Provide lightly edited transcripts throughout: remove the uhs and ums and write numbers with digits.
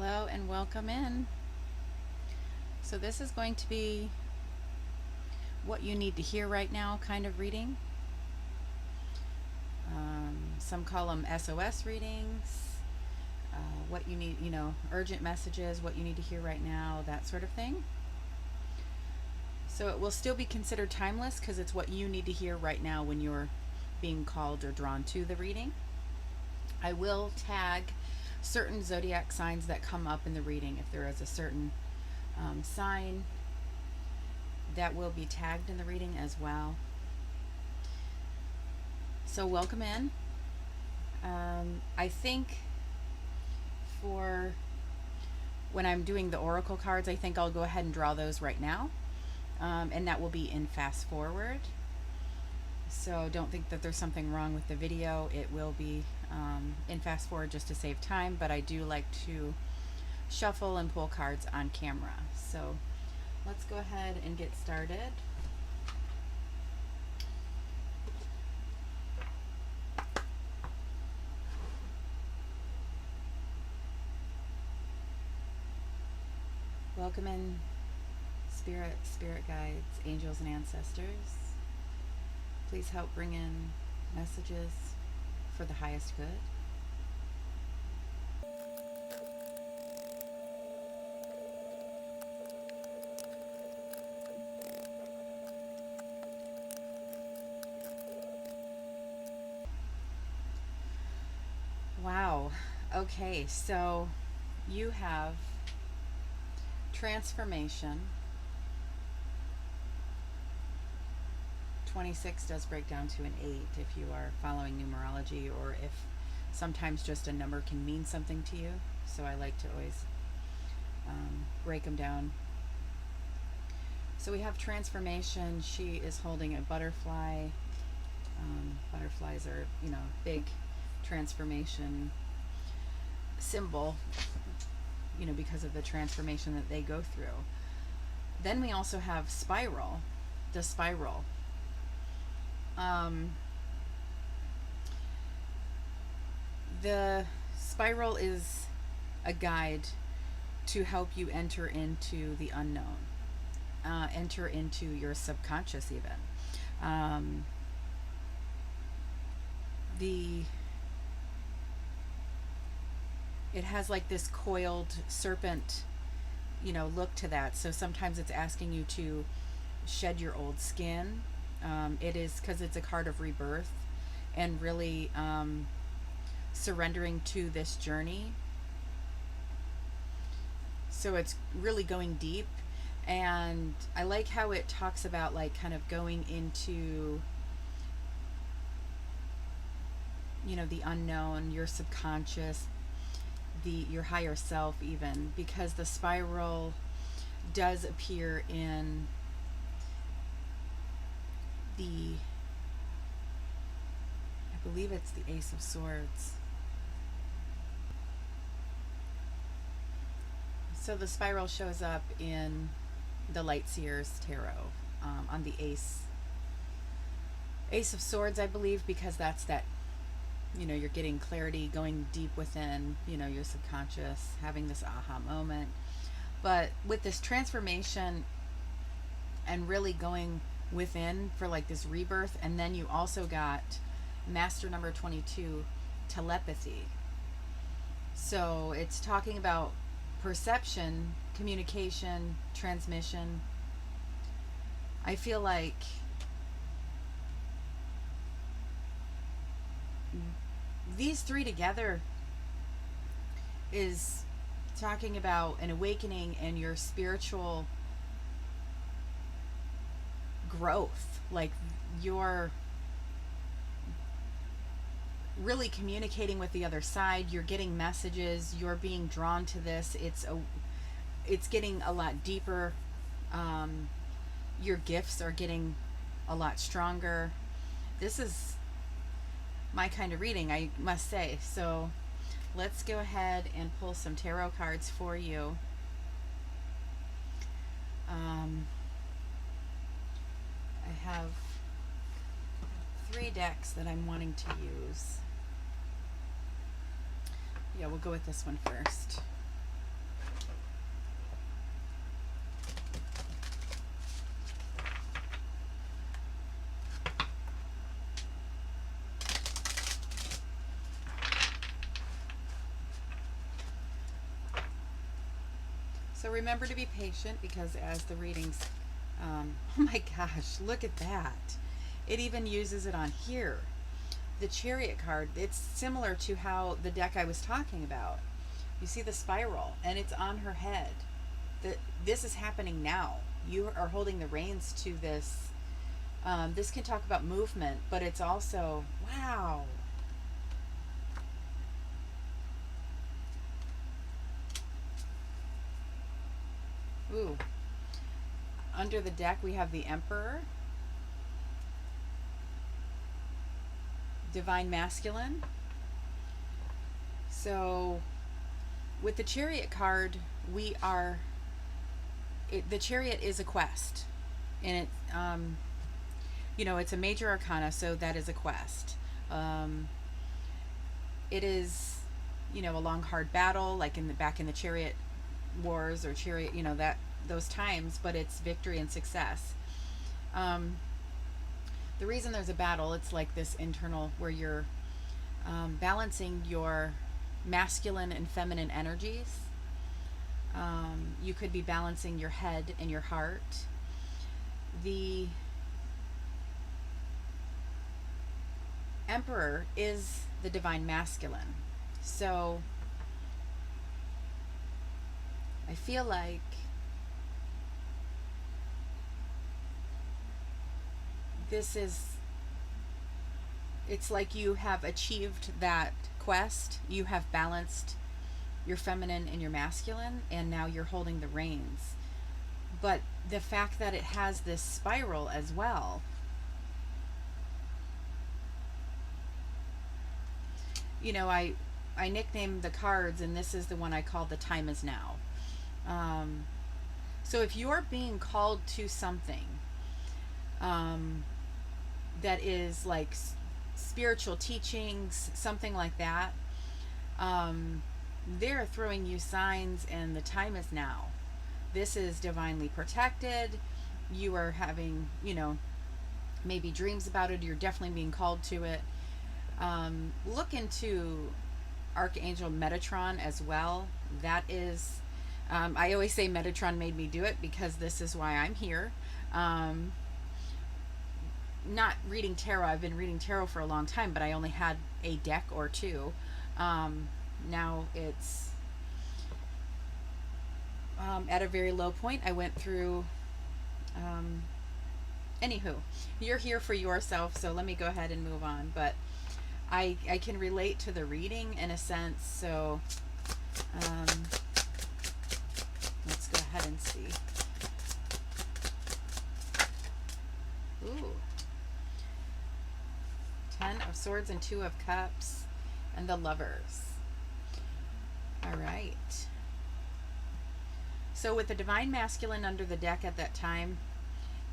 Hello and welcome in. So this is going to be what you need to hear right now kind of reading. Some call them SOS readings, what you need, urgent messages, what you need to hear right now, that sort of thing. So it will still be considered timeless because it's what you need to hear right now when you're being called or drawn to the reading. I will tag certain zodiac signs that come up in the reading. If there is a certain sign that will be tagged in the reading as well. So welcome in. I think for when I'm doing the oracle cards, I think I'll go ahead and draw those right now. And that will be in fast forward. So don't think that there's something wrong with the video. It will be in fast forward just to save time, but I do like to shuffle and pull cards on camera. So let's go ahead and get started. Welcome in, spirit guides, angels, and ancestors. Please help bring in messages for the highest good. Wow. Okay, so you have transformation. 26 does break down to an 8 if you are following numerology, or if sometimes just a number can mean something to you. So I like to always break them down. So we have transformation. She is holding a butterfly. Butterflies are, big transformation symbol, because of the transformation that they go through. Then we also have spiral, the spiral. The spiral is a guide to help you enter into the unknown, enter into your subconscious even. It has like this coiled serpent, look to that. So sometimes it's asking you to shed your old skin. It is because it's a card of rebirth and really surrendering to this journey. So it's really going deep. And I like how it talks about like kind of going into, the unknown, your subconscious, your higher self even, because the spiral does appear in I believe it's the Ace of Swords. So the spiral shows up in the Lightseer's Tarot on the Ace of Swords, I believe, because that's that, you're getting clarity, going deep within, your subconscious, having this aha moment. But with this transformation and really going within for like this rebirth, and then you also got master number 22, telepathy. So it's talking about perception, communication, transmission. I feel like these three together is talking about an awakening and your spiritual growth. Like you're really communicating with the other side, you're getting messages, you're being drawn to this. It's getting a lot deeper. Your gifts are getting a lot stronger. This is my kind of reading, I must say. So let's go ahead and pull some tarot cards for you. I have 3 decks that I'm wanting to use. Yeah, we'll go with this one first. So remember to be patient, because as the readings, oh my gosh, look at that. It even uses it on here. The Chariot card, it's similar to how the deck I was talking about. You see the spiral, and it's on her head. This is happening now. You are holding the reins to this. This can talk about movement, but it's also, wow. Ooh. Under the deck, we have the Emperor, Divine Masculine. So with the Chariot card, the Chariot is a quest, and it's a major arcana, so that is a quest. It is, a long hard battle, like back in the Chariot wars, or Chariot, those times, but it's victory and success. The reason there's a battle, it's like this internal, where you're balancing your masculine and feminine energies. You could be balancing your head and your heart. The Emperor is the divine masculine. So I feel like it's like you have achieved that quest. You have balanced your feminine and your masculine, and now you're holding the reins. But the fact that it has this spiral as well, I nicknamed the cards, and this is the one I call the Time Is Now. So if you're being called to something that is like spiritual teachings, something like that, they're throwing you signs, and the time is now. This is divinely protected. You are having, maybe dreams about it. You're definitely being called to it. Look into Archangel Metatron as well. That is, I always say Metatron made me do it, because this is why I'm here. Not reading tarot. I've been reading tarot for a long time, but I only had a deck or two. Now it's at a very low point. I went through, anywho, you're here for yourself, so let me go ahead and move on. But I can relate to the reading in a sense, so let's go ahead and see. Ooh. 10 of Swords and 2 of Cups, and the Lovers. All right. So with the Divine Masculine under the deck at that time,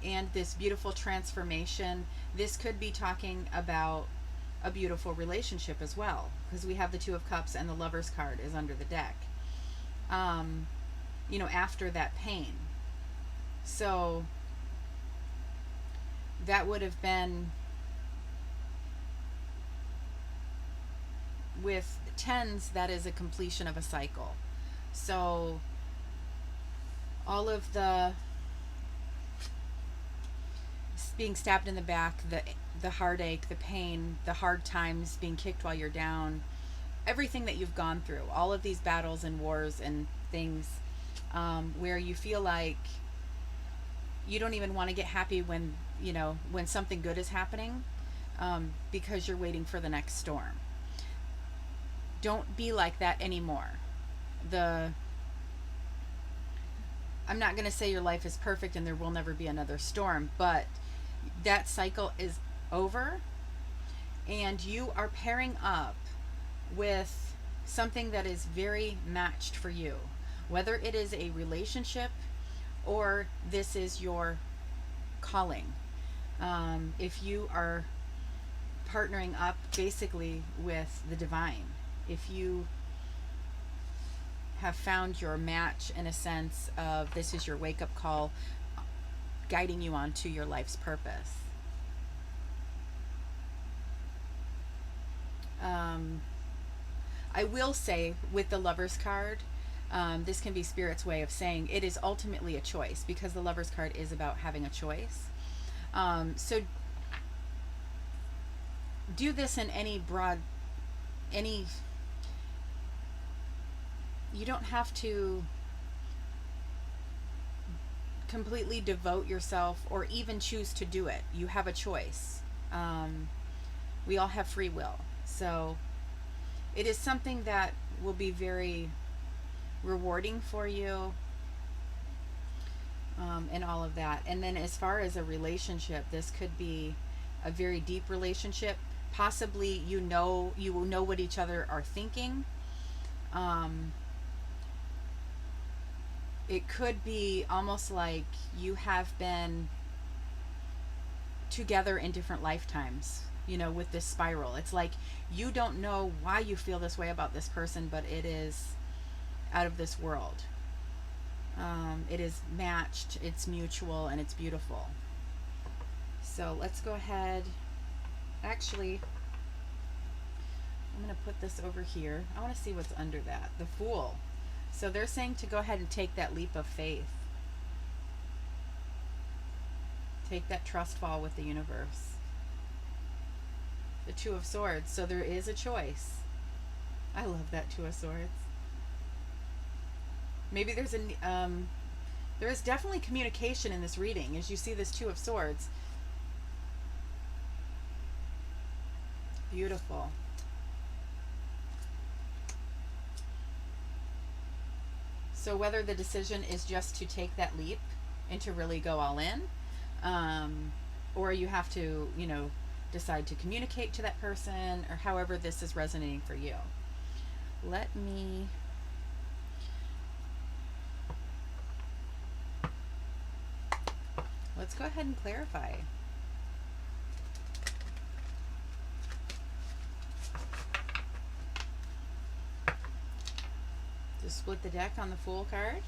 and this beautiful transformation, this could be talking about a beautiful relationship as well, because we have the 2 of Cups, and the Lovers card is under the deck. After that pain. So that would have been, with tens, that is a completion of a cycle. So all of the being stabbed in the back, the heartache, the pain, the hard times, being kicked while you're down, everything that you've gone through, all of these battles and wars and things, where you feel like you don't even want to get happy when something good is happening, because you're waiting for the next storm. Don't be like that anymore. I'm not going to say your life is perfect and there will never be another storm, but that cycle is over, and you are pairing up with something that is very matched for you, whether it is a relationship or this is your calling. If you are partnering up basically with the divine, if you have found your match in a sense of this is your wake-up call, guiding you on to your life's purpose. I will say with the Lovers card, This can be Spirit's way of saying it is ultimately a choice, because the Lover's card is about having a choice. So do this in any you don't have to completely devote yourself or even choose to do it. You have a choice. We all have free will. So it is something that will be very rewarding for you, and all of that. And then as far as a relationship, this could be a very deep relationship. Possibly you will know what each other are thinking. It could be almost like you have been together in different lifetimes, with this spiral. It's like you don't know why you feel this way about this person, but it is out of this world. It is matched, it's mutual, and it's beautiful. So let's go ahead. Actually, I'm going to put this over here. I want to see what's under that. The Fool. So they're saying to go ahead and take that leap of faith. Take that trust fall with the universe. The Two of Swords. So there is a choice. I love that Two of Swords. Maybe there is definitely communication in this reading as you see this Two of Swords. Beautiful. So whether the decision is just to take that leap and to really go all in, or you have to, decide to communicate to that person, or however this is resonating for you. Let's go ahead and clarify. Just split the deck on the Fool card.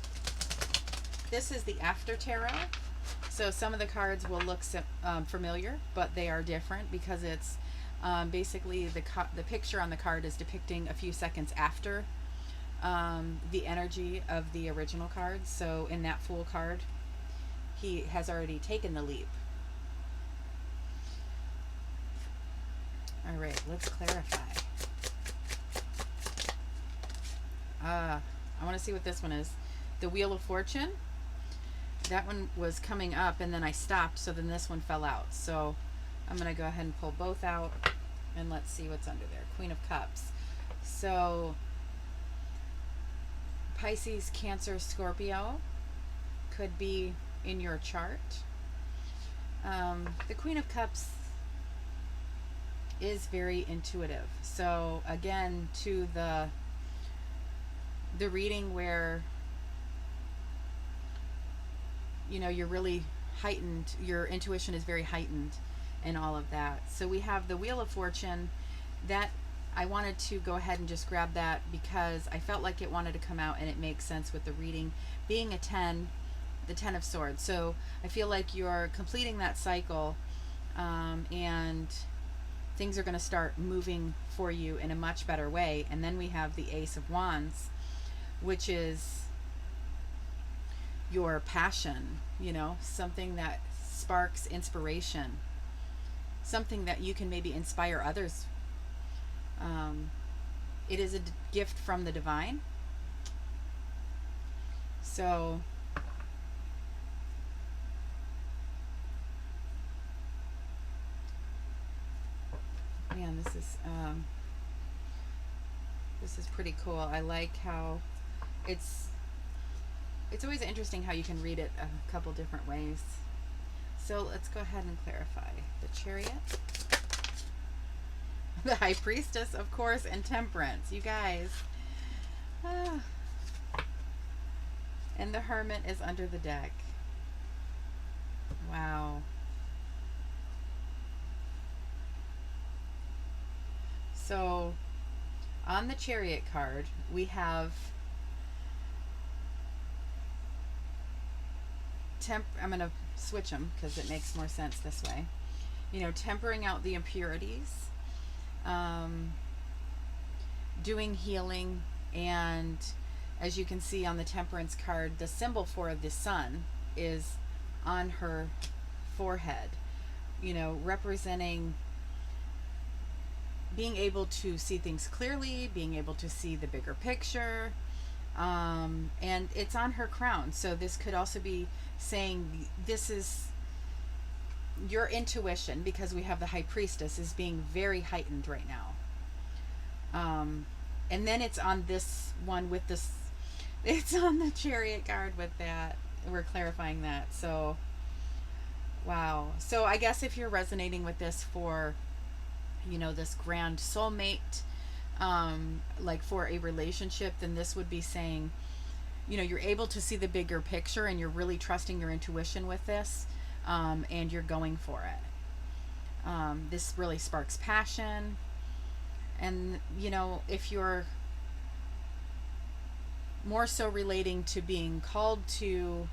This is the After Tarot. So some of the cards will look familiar, but they are different because it's basically the picture on the card is depicting a few seconds after the energy of the original card. So in that Fool card, he has already taken the leap. All right, let's clarify. I want to see what this one is. The Wheel of Fortune. That one was coming up and then I stopped, so then this one fell out. So I'm going to go ahead and pull both out and let's see what's under there. Queen of Cups. So Pisces, Cancer, Scorpio could be in your chart. The Queen of Cups is very intuitive. So again, to the reading where you're really heightened, your intuition is very heightened and all of that. So we have the Wheel of Fortune. That I wanted to go ahead and just grab that because I felt like it wanted to come out and it makes sense with the reading being a 10, the 10 of Swords. So I feel like you're completing that cycle, and things are going to start moving for you in a much better way. And then we have the Ace of Wands, which is your passion, something that sparks inspiration, something that you can maybe inspire others. It is a gift from the divine. So man, this is pretty cool. I like how it's always interesting how you can read it a couple different ways. So let's go ahead and clarify. The Chariot, the High Priestess, of course, and Temperance. You guys. And the Hermit is under the deck. Wow. So on the Chariot card, we have I'm going to switch them because it makes more sense this way. Tempering out the impurities, doing healing, and As you can see on the Temperance card, the symbol for the sun is on her forehead, you know, representing being able to see things clearly, being able to see the bigger picture. And it's on her crown. So this could also be saying this is your intuition, because we have the High Priestess, is being very heightened right now. And then it's on this one with this, it's on the Chariot card with that. We're clarifying that. So, wow. So I guess if you're resonating with this for, you know, this grand soulmate, like for a relationship, then this would be saying, you know, you're able to see the bigger picture and you're really trusting your intuition with this, and you're going for it. This really sparks passion. And, you know, if you're more so relating to being called to,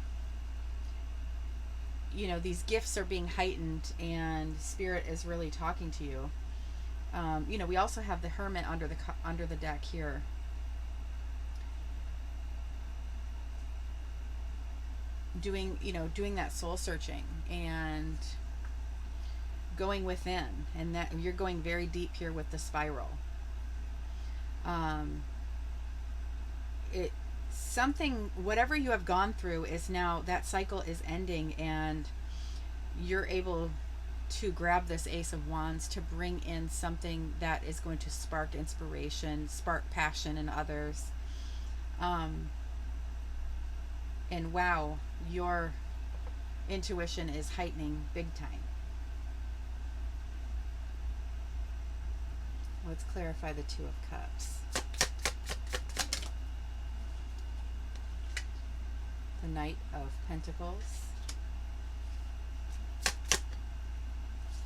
you know, these gifts are being heightened and Spirit is really talking to you. You know, we also have the Hermit under the deck here. Doing that soul searching and going within, and that you're going very deep here with the spiral. Whatever you have gone through is now, that cycle is ending, and you're able to grab this Ace of Wands to bring in something that is going to spark inspiration, spark passion in others. And wow, your intuition is heightening big time. Let's clarify the Two of Cups. The Knight of Pentacles.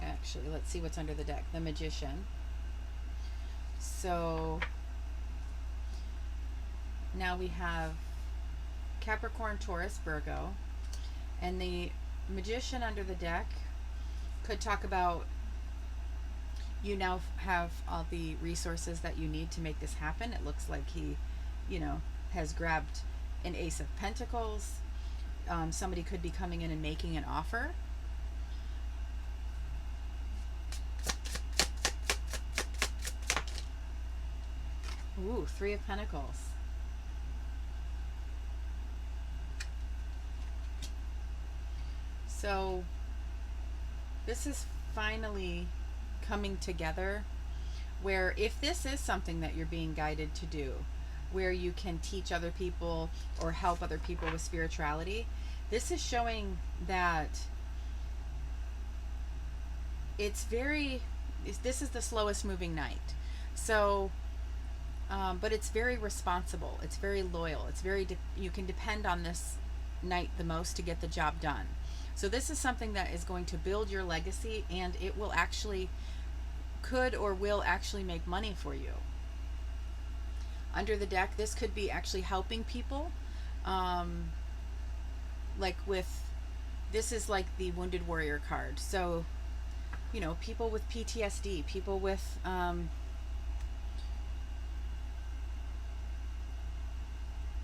Actually, let's see what's under the deck. The Magician. So now we have Capricorn, Taurus, Virgo, and the Magician under the deck could talk about you now have all the resources that you need to make this happen. It looks like he, you know, has grabbed an Ace of Pentacles. Somebody could be coming in and making an offer. Ooh, Three of Pentacles. So this is finally coming together, where if this is something that you're being guided to do, where you can teach other people or help other people with spirituality, this is showing that this is the slowest moving knight. So but it's very responsible, it's very loyal, it's very you can depend on this knight the most to get the job done. So this is something that is going to build your legacy, and it will actually will actually make money for you. Under the deck, this could be actually helping people, like this is like the Wounded Warrior card. So, you know, people with PTSD, people with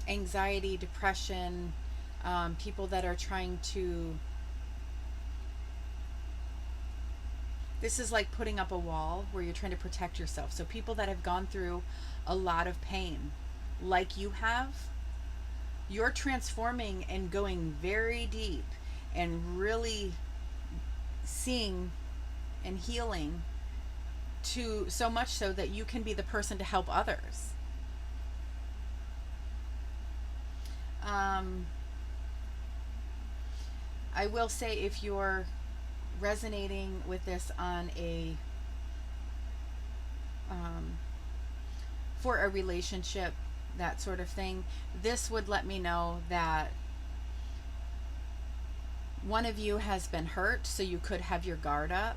anxiety, depression, people that are trying to, this is like putting up a wall where you're trying to protect yourself. So people that have gone through a lot of pain, like you have, you're transforming and going very deep and really seeing and healing, to so much so that you can be the person to help others. I will say, if you're resonating with this on a for a relationship, that sort of thing, this would let me know that one of you has been hurt, so you could have your guard up,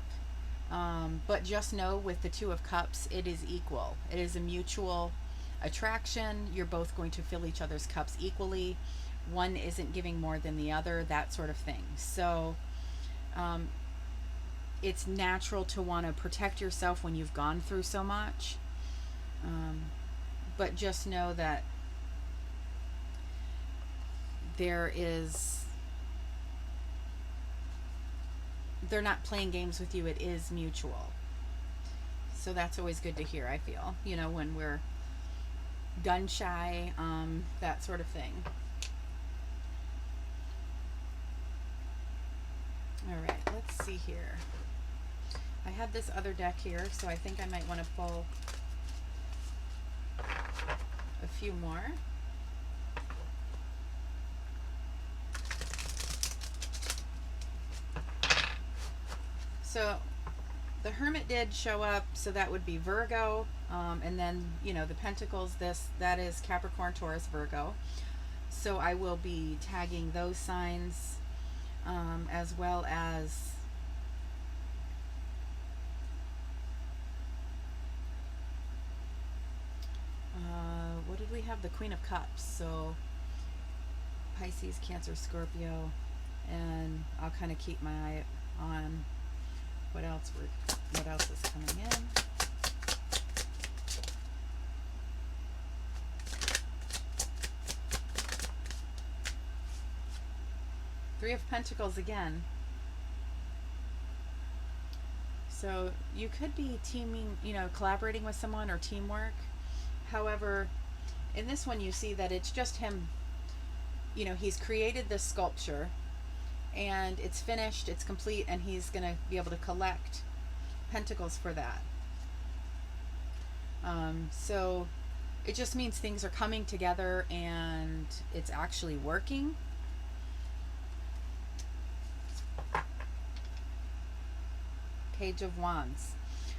but just know with the Two of Cups, it is equal. It is a mutual attraction. You're both going to fill each other's cups equally. One isn't giving more than the other, that sort of thing. So it's natural to want to protect yourself when you've gone through so much, but just know that there is, they're not playing games with you. It is mutual. So that's always good to hear, I feel, you know, when we're gun shy, that sort of thing. All right, let's see here. I had this other deck here, so I think I might want to pull a few more. So the Hermit did show up, so that would be Virgo, and then, you know, the Pentacles, that is Capricorn, Taurus, Virgo. So I will be tagging those signs, as well as what did we have? The Queen of Cups. So Pisces, Cancer, Scorpio, and I'll kind of keep my eye on what else is coming in. Three of Pentacles again. So you could be teaming, you know, collaborating with someone or teamwork. However, in this one you see that it's just him, you know, he's created this sculpture and it's finished, it's complete, and he's going to be able to collect pentacles for that. So it just means things are coming together and it's actually working. Page of Wands.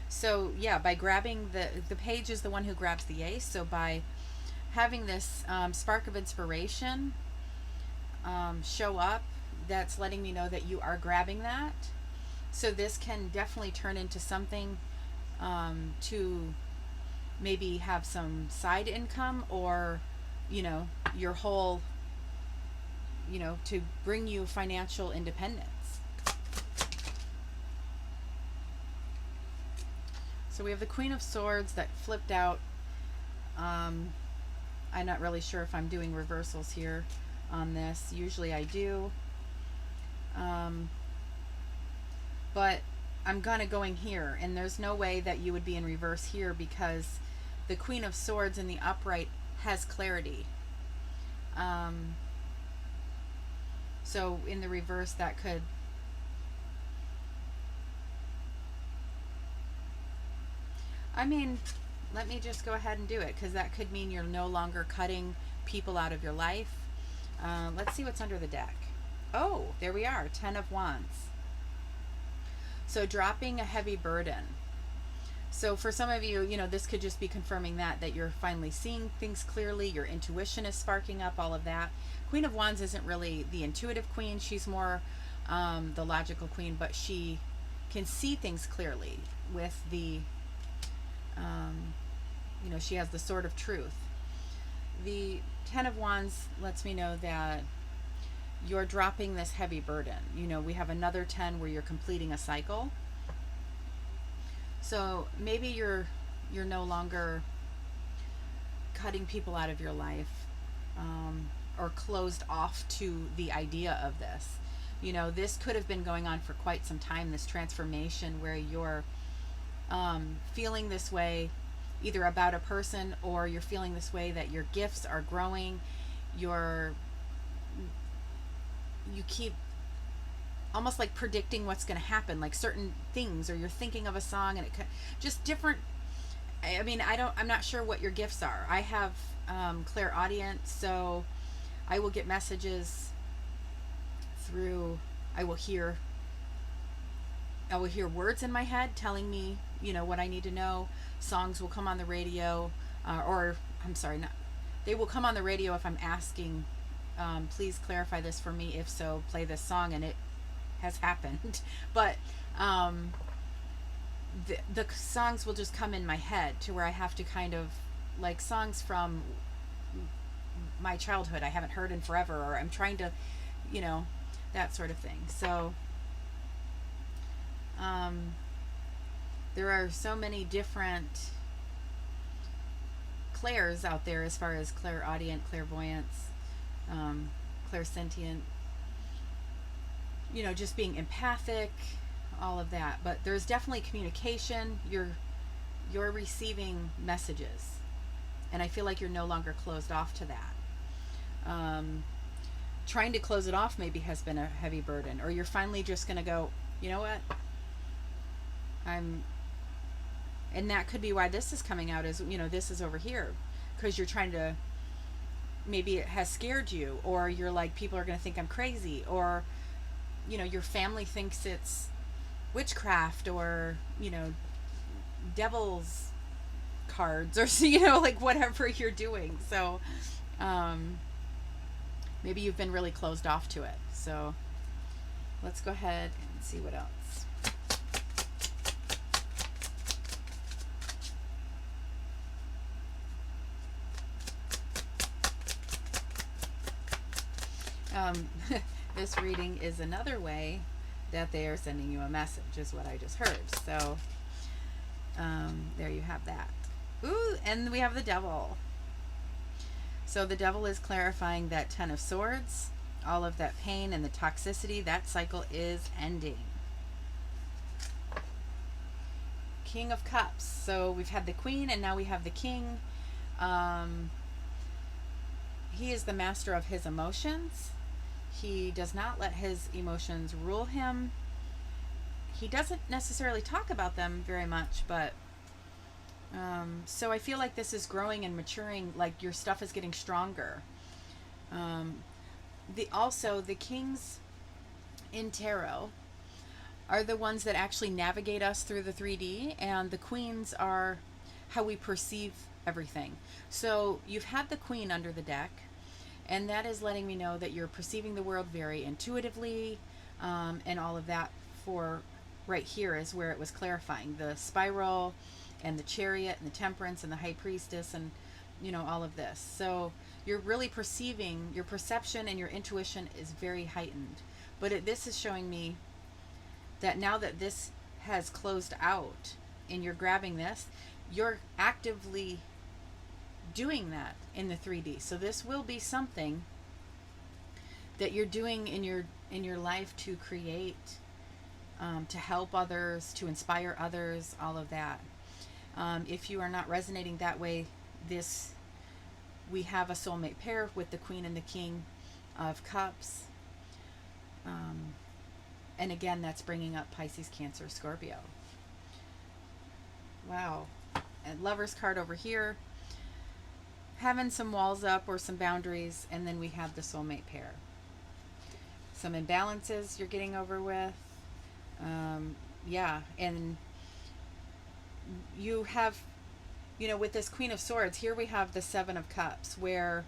So yeah, by grabbing the page is the one who grabs the ace. So by having this spark of inspiration show up, that's letting me know that you are grabbing that. So this can definitely turn into something to maybe have some side income, or, you know, your whole, you know, to bring you financial independence. So we have the Queen of Swords that flipped out. I'm not really sure if I'm doing reversals here on this. Usually I do. But I'm gonna going here, and there's no way that you would be in reverse here because the Queen of Swords in the upright has clarity. So in the reverse, that could, I mean, let me just go ahead and do it, because that could mean you're no longer cutting people out of your life. Let's see what's under the deck. Oh, there we are, 10 of Wands. So dropping a heavy burden. So for some of you, you know, this could just be confirming that you're finally seeing things clearly, your intuition is sparking up, all of that. Queen of Wands isn't really the intuitive queen, she's more the logical queen, but she can see things clearly with the, you know, she has the sword of truth. The 10 of Wands lets me know that you're dropping this heavy burden. You know, we have another 10 where you're completing a cycle. So maybe you're no longer cutting people out of your life, or closed off to the idea of this. You know, this could have been going on for quite some time, this transformation where you're feeling this way either about a person, or you're feeling this way that your gifts are growing, you keep almost like predicting what's going to happen, like certain things, or you're thinking of a song and it just different. I mean, I'm not sure what your gifts are. I have clairaudience, so I will get messages through, I will hear words in my head telling me, you know, what I need to know. Songs will come on the radio, or I'm sorry, not, they will come on the radio if I'm asking, please clarify this for me, if so, play this song, and it has happened. But the songs will just come in my head to where I have to kind of, like songs from my childhood I haven't heard in forever, or I'm trying to, you know, that sort of thing. So there are so many different clairs out there as far as clairaudient, clairvoyance, clairsentient, you know, just being empathic, all of that. But there's definitely communication. You're receiving messages, and I feel like you're no longer closed off to that. Trying to close it off maybe has been a heavy burden, or you're finally just going to go, you know what, I'm, and that could be why this is coming out as, you know, this is over here, because you're trying to, maybe it has scared you, or you're like, people are going to think I'm crazy, or, you know, your family thinks it's witchcraft, or, you know, devil's cards, or, you know, like whatever you're doing. So maybe you've been really closed off to it. So let's go ahead and see what else. This reading is another way that they are sending you a message, is what I just heard. So there you have that. Ooh, and we have the devil. So the devil is clarifying that 10 of Swords, all of that pain and the toxicity, that cycle is ending. King of Cups. So we've had the Queen and now we have the King. He is the master of his emotions. He does not let his emotions rule him. He doesn't necessarily talk about them very much, but so I feel like this is growing and maturing, like your stuff is getting stronger. The kings in tarot are the ones that actually navigate us through the 3D, and the queens are how we perceive everything. So you've had the Queen under the deck, and that is letting me know that you're perceiving the world very intuitively, and all of that. For right here is where it was clarifying the spiral and the Chariot and the Temperance and the High Priestess, and, you know, all of this. So you're really perceiving, your perception and your intuition is very heightened. But this is showing me that now that this has closed out and you're grabbing this, you're actively doing that in the 3D. So this will be something that you're doing in your life to create, to help others, to inspire others, all of that. If you are not resonating that way, we have a soulmate pair with the Queen and the King of Cups. And again, that's bringing up Pisces, Cancer, Scorpio. Wow. And Lover's card over here, having some walls up or some boundaries, and then we have the soulmate pair. Some imbalances you're getting over with. Yeah, and you have, you know, with this Queen of Swords, here we have the Seven of Cups, where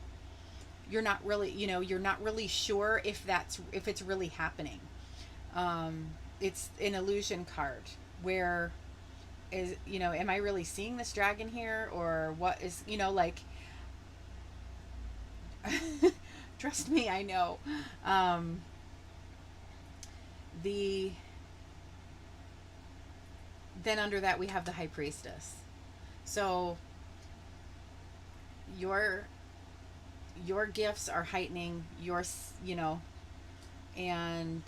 you're not really, you know, you're not really sure if it's really happening. It's an illusion card, where is, you know, am I really seeing this dragon here, or what is, you know, like, trust me, I know. Then under that we have the High Priestess. So your gifts are heightening your, you know, and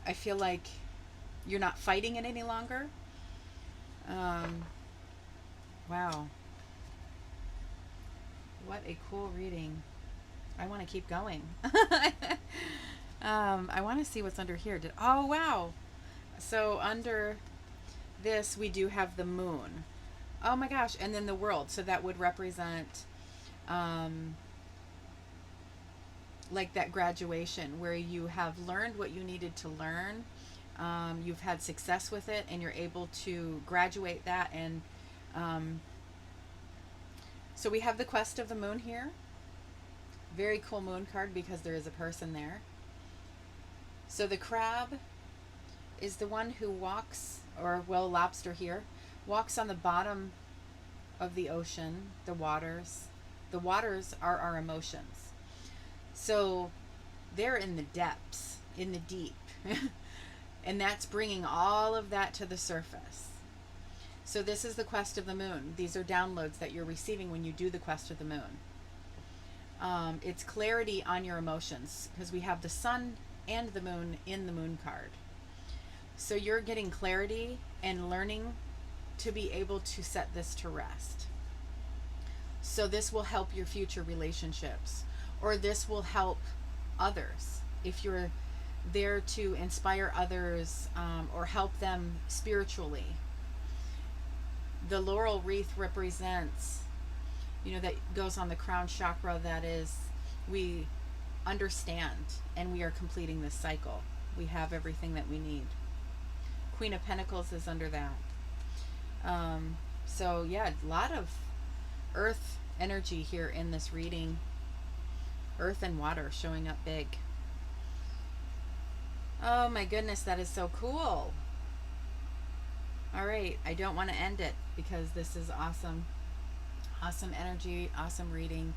I feel like you're not fighting it any longer. Wow. What a cool reading. I want to keep going. I want to see what's under here. Oh, wow. So under this, we do have the moon. Oh my gosh. And then the world. So that would represent, like that graduation where you have learned what you needed to learn. You've had success with it, and you're able to graduate that. And so we have the quest of the moon here. Very cool moon card, because there is a person there. So the crab is the one who walks, or, well, lobster here, walks on the bottom of the ocean, the waters. The waters are our emotions. So they're in the depths, in the deep. And that's bringing all of that to the surface. So this is the quest of the moon. These are downloads that you're receiving when you do the quest of the moon. It's clarity on your emotions, because we have the sun and the moon in the moon card. So you're getting clarity and learning to be able to set this to rest. So this will help your future relationships, or this will help others if you're there to inspire others, or help them spiritually. The laurel wreath represents, that goes on the crown chakra, that is, we understand and we are completing this cycle. We have everything that we need. Queen of Pentacles is under that. So yeah, a lot of earth energy here in this reading. Earth and water showing up big. Oh my goodness, that is so cool. All right, I don't want to end it because this is awesome. Awesome energy, awesome reading.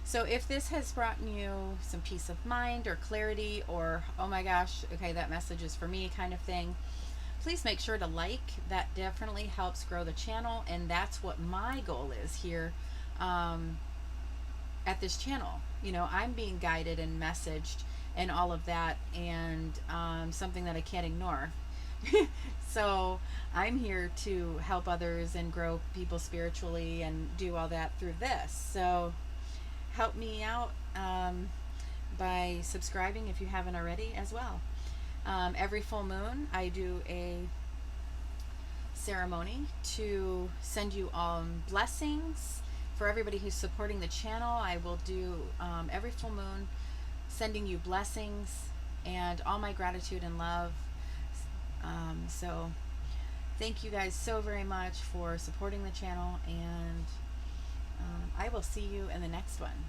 So if this has brought you some peace of mind or clarity, or oh my gosh, okay, that message is for me kind of thing, please make sure to like. That definitely helps grow the channel, and that's what my goal is here at this channel. I'm being guided and messaged and all of that, and something that I can't ignore. So I'm here to help others and grow people spiritually and do all that through this. So help me out by subscribing if you haven't already as well. Every full moon I do a ceremony to send you blessings. For everybody who's supporting the channel, I will do every full moon sending you blessings and all my gratitude and love. So thank you guys so very much for supporting the channel, and I will see you in the next one.